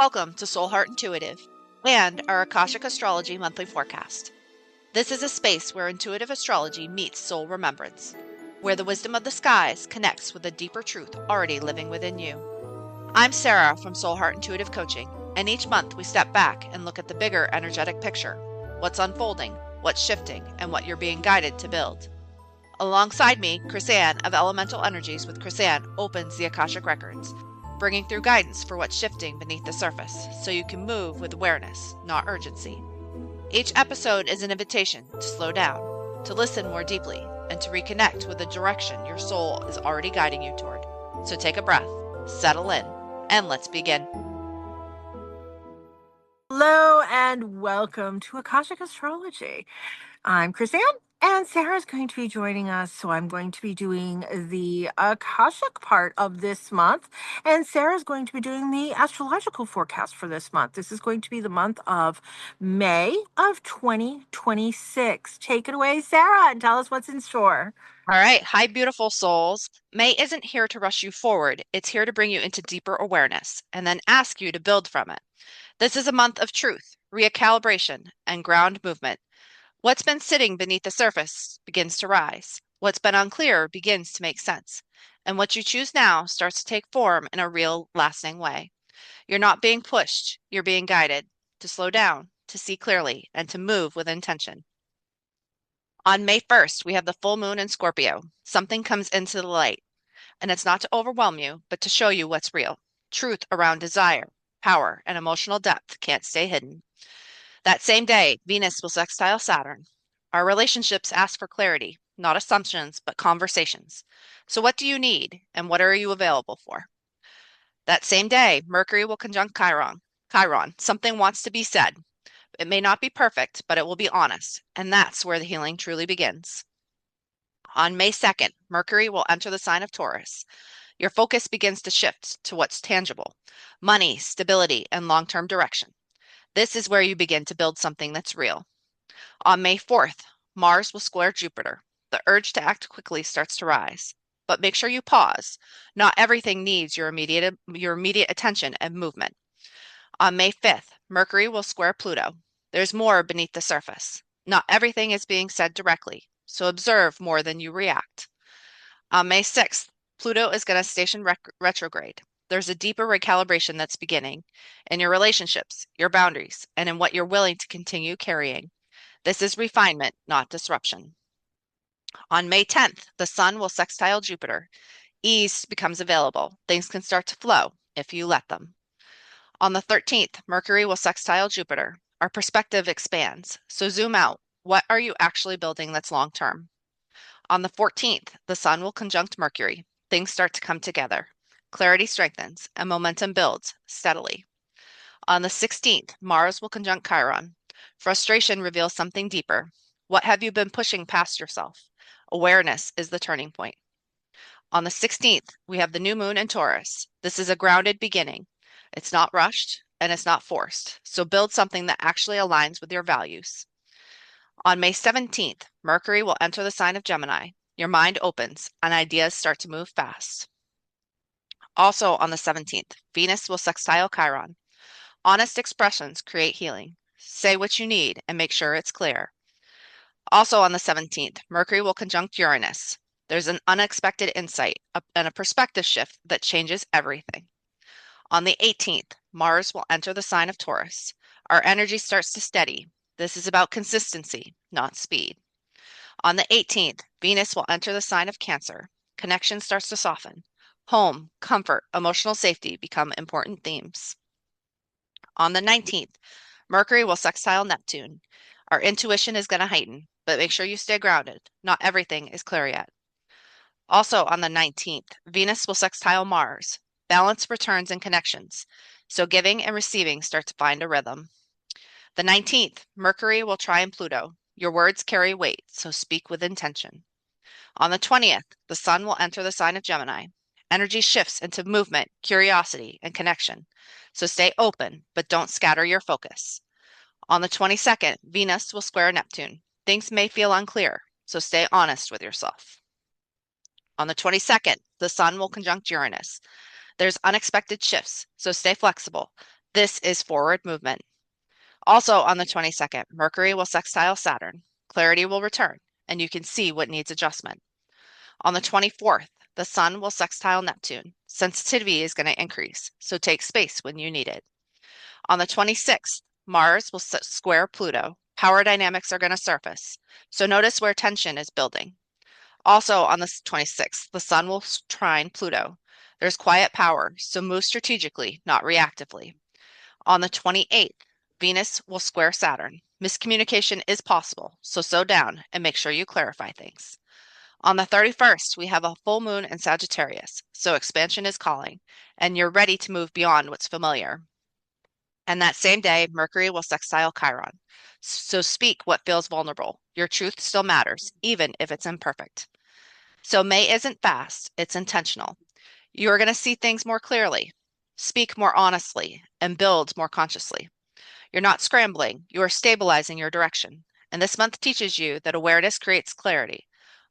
Welcome to Soul Heart Intuitive and our Akashic Astrology monthly forecast. This is a space where intuitive astrology meets soul remembrance, where the wisdom of the skies connects with a deeper truth already living within you. I'm Sarah from Soul Heart Intuitive Coaching, and each month we step back and look at the bigger energetic picture, what's unfolding, what's shifting, and what you're being guided to build. Alongside me, Chris-Anne of Elemental Energies with Chris-Anne opens the Akashic Records, bringing through guidance for what's shifting beneath the surface so you can move with awareness, not urgency. Each episode is an invitation to slow down, to listen more deeply, and to reconnect with the direction your soul is already guiding you toward. So take a breath, settle in, and let's begin. Hello and welcome to Akashic Astrology. I'm Chris-Anne and Sarah's going to be joining us. So I'm going to be doing the Akashic part of this month, and Sarah's going to be doing the astrological forecast for this month. This is going to be the month of May of 2026. Take it away, Sarah, and tell us what's in store. All right. Hi, beautiful souls. May isn't here to rush you forward. It's here to bring you into deeper awareness and then ask you to build from it. This is a month of truth, recalibration, and ground movement. What's been sitting beneath the surface begins to rise. What's been unclear begins to make sense. And what you choose now starts to take form in a real, lasting way. You're not being pushed, you're being guided to slow down, to see clearly, and to move with intention. On May 1st, we have the full moon in Scorpio. Something comes into the light, and it's not to overwhelm you, but to show you what's real. Truth around desire, power, and emotional depth can't stay hidden. That same day, Venus will sextile Saturn. Our relationships ask for clarity, not assumptions, but conversations. So what do you need, and what are you available for? That same day, Mercury will conjunct Chiron. Something wants to be said. It may not be perfect, but it will be honest, and that's where the healing truly begins. On May 2nd, Mercury will enter the sign of Taurus. Your focus begins to shift to what's tangible: money, stability, and long-term direction. This is where you begin to build something that's real. On May 4th, Mars will square Jupiter. The urge to act quickly starts to rise. But make sure you pause. Not everything needs your immediate attention and movement. On May 5th, Mercury will square Pluto. There's more beneath the surface. Not everything is being said directly, so observe more than you react. On May 6th, Pluto is going to station retrograde. There's a deeper recalibration that's beginning in your relationships, your boundaries, and in what you're willing to continue carrying. This is refinement, not disruption. On May 10th, the Sun will sextile Jupiter. Ease becomes available. Things can start to flow if you let them. On the 13th, Mercury will sextile Jupiter. Our perspective expands. So zoom out. What are you actually building that's long term? On the 14th, the Sun will conjunct Mercury. Things start to come together. Clarity strengthens and momentum builds steadily. On the 16th, Mars will conjunct Chiron. Frustration reveals something deeper. What have you been pushing past yourself? Awareness is the turning point. On the 16th, we have the new moon in Taurus. This is a grounded beginning. It's not rushed and it's not forced. So build something that actually aligns with your values. On May 17th, Mercury will enter the sign of Gemini. Your mind opens and ideas start to move fast. Also on the 17th, Venus will sextile Chiron. Honest expressions create healing. Say what you need and make sure it's clear. Also on the 17th, Mercury will conjunct Uranus. There's an unexpected insight and a perspective shift that changes everything. On the 18th, Mars will enter the sign of Taurus. Our energy starts to steady. This is about consistency, not speed. On the 18th, Venus will enter the sign of Cancer. Connection starts to soften. Home, comfort, emotional safety become important themes. On the 19th, Mercury will sextile Neptune. Our intuition is going to heighten, but make sure you stay grounded. Not everything is clear yet. Also on the 19th, Venus will sextile Mars. Balance returns in connections, so giving and receiving start to find a rhythm. The 19th, Mercury will trine Pluto. Your words carry weight, so speak with intention. On the 20th, the Sun will enter the sign of Gemini. Energy shifts into movement, curiosity, and connection. So stay open, but don't scatter your focus. On the 22nd, Venus will square Neptune. Things may feel unclear, so stay honest with yourself. On the 22nd, the Sun will conjunct Uranus. There's unexpected shifts, so stay flexible. This is forward movement. Also on the 22nd, Mercury will sextile Saturn. Clarity will return, and you can see what needs adjustment. On the 24th, the Sun will sextile Neptune. Sensitivity is going to increase, so take space when you need it. On the 26th, Mars will square Pluto. Power dynamics are going to surface, so notice where tension is building. Also on the 26th, the Sun will trine Pluto. There's quiet power, so move strategically, not reactively. On the 28th, Venus will square Saturn. Miscommunication is possible, so slow down and make sure you clarify things. On the 31st, we have a full moon in Sagittarius, so expansion is calling, and you're ready to move beyond what's familiar. And that same day, Mercury will sextile Chiron. So speak what feels vulnerable. Your truth still matters, even if it's imperfect. So May isn't fast, it's intentional. You are going to see things more clearly, speak more honestly, and build more consciously. You're not scrambling, you are stabilizing your direction. And this month teaches you that awareness creates clarity,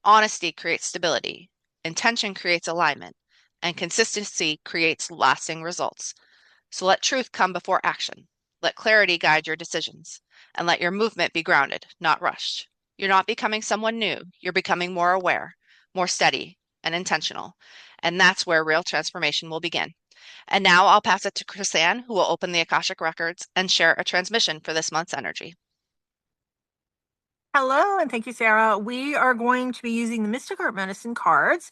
honesty creates stability, intention creates alignment, and consistency creates lasting results. So let truth come before action. Let clarity guide your decisions, and let your movement be grounded, not rushed. You're not becoming someone new, you're becoming more aware, more steady, and intentional. And that's where real transformation will begin. And now I'll pass it to Chrisanne, who will open the Akashic Records and share a transmission for this month's energy. Hello, and thank you, Sarah. We are going to be using the Mystic Art Medicine cards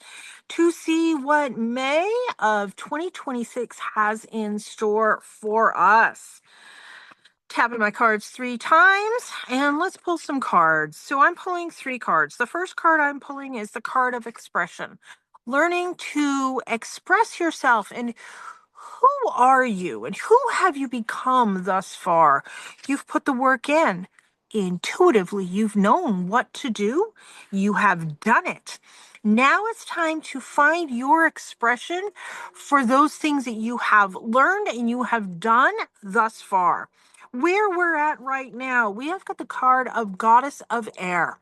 to see what May of 2026 has in store for us. Tapping my cards 3 times, and let's pull some cards. So I'm pulling 3 cards. The first card I'm pulling is the card of expression. Learning to express yourself, and who are you and who have you become thus far? You've put the work in. Intuitively, you've known what to do. You have done it. Now it's time to find your expression for those things that you have learned and you have done thus far. Where we're at right now, we have got the card of Goddess of Air.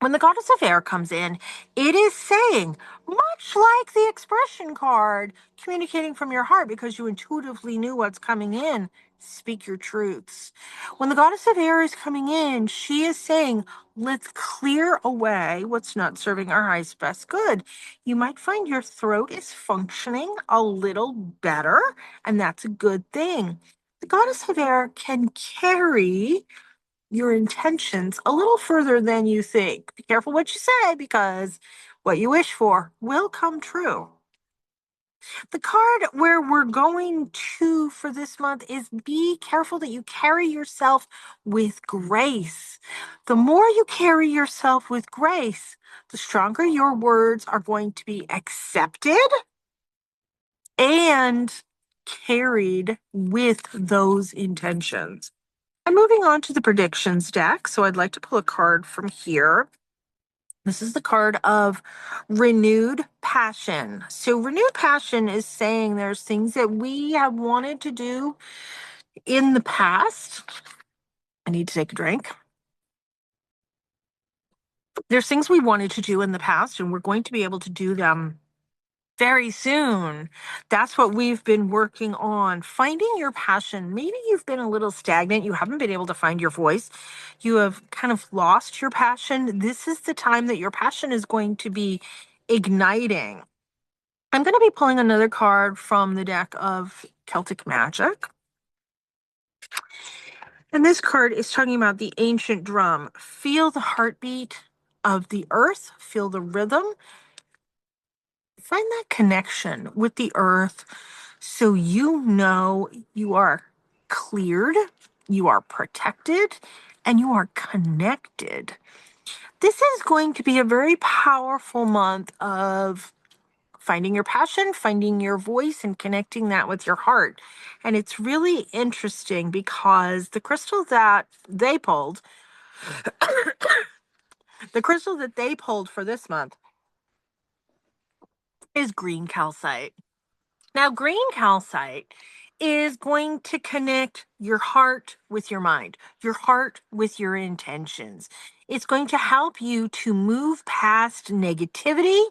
When the Goddess of Air comes in, it is saying, much like the expression card, communicating from your heart because you intuitively knew what's coming in, speak your truths. When the Goddess of Air is coming in, she is saying, let's clear away what's not serving our highest best good. You might find your throat is functioning a little better, and that's a good thing. The Goddess of Air can carry your intentions a little further than you think. Be careful what you say because what you wish for will come true. The card where we're going to for this month is be careful that you carry yourself with grace. The more you carry yourself with grace, the stronger your words are going to be accepted and carried with those intentions. I'm moving on to the predictions deck, so I'd like to pull a card from here. This is the card of renewed passion. So renewed passion is saying there's things that we have wanted to do in the past. I need to take a drink. There's things we wanted to do in the past, and we're going to be able to do them very soon. That's what we've been working on. Finding your passion. Maybe you've been a little stagnant. You haven't been able to find your voice. You have kind of lost your passion. This is the time that your passion is going to be igniting. I'm going to be pulling another card from the deck of Celtic Magic. And this card is talking about the ancient drum. Feel the heartbeat of the earth. Feel the rhythm. Find that connection with the earth so you know you are cleared, you are protected, and you are connected. This is going to be a very powerful month of finding your passion, finding your voice, and connecting that with your heart. And it's really interesting because the crystal that they pulled, the crystal that they pulled for this month is green calcite. Now, green calcite is going to connect your heart with your mind, your heart with your intentions. It's going to help you to move past negativity,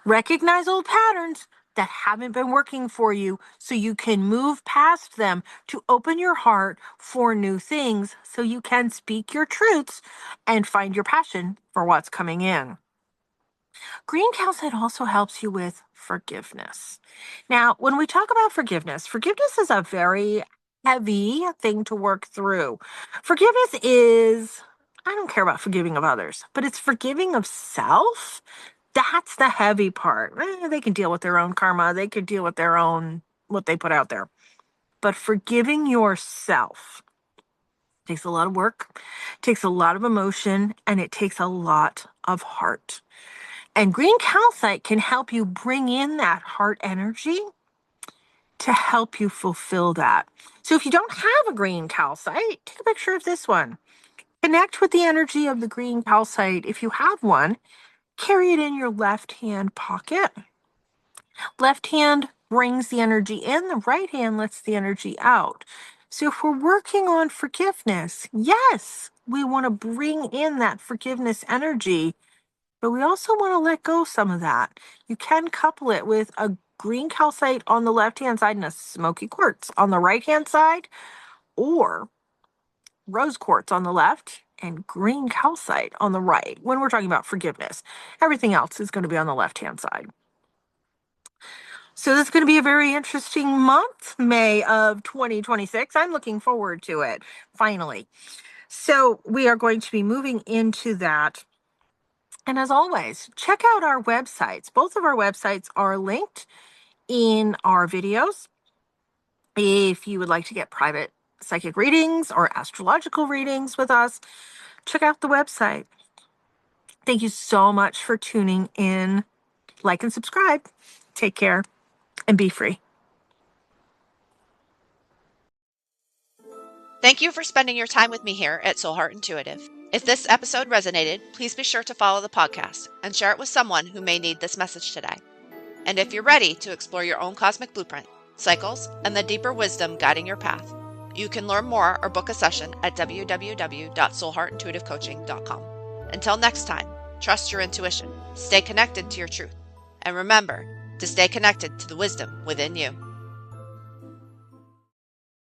recognize old patterns, that haven't been working for you so you can move past them to open your heart for new things so you can speak your truths and find your passion for what's coming in. Green calcite also helps you with forgiveness. Now, when we talk about forgiveness, forgiveness is a very heavy thing to work through. Forgiveness is, I don't care about forgiving of others, but it's forgiving of self. That's the heavy part. They can deal with their own karma, they could deal with their own, what they put out there. But forgiving yourself takes a lot of work, takes a lot of emotion, and it takes a lot of heart. And green calcite can help you bring in that heart energy to help you fulfill that. So if you don't have a green calcite, take a picture of this one. Connect with the energy of the green calcite. If you have one, carry it in your left hand pocket. Left hand brings the energy in, the right hand lets the energy out. So if we're working on forgiveness, yes, we want to bring in that forgiveness energy, but we also want to let go some of that. You can couple it with a green calcite on the left-hand side and a smoky quartz on the right-hand side, or rose quartz on the left and green calcite on the right when we're talking about forgiveness. Everything else is going to be on the left-hand side. So this is going to be a very interesting month, May of 2026. I'm looking forward to it, finally. So we are going to be moving into that. And as always, check out our websites. Both of our websites are linked in our videos. If you would like to get private psychic readings or astrological readings with us, check out the website. Thank you so much for tuning in. Like and subscribe. Take care and be free. Thank you for spending your time with me here at Soul Heart Intuitive. If this episode resonated, please be sure to follow the podcast and share it with someone who may need this message today. And if you're ready to explore your own cosmic blueprint, cycles, and the deeper wisdom guiding your path, you can learn more or book a session at www.soulheartintuitivecoaching.com. Until next time, trust your intuition, stay connected to your truth, and remember to stay connected to the wisdom within you.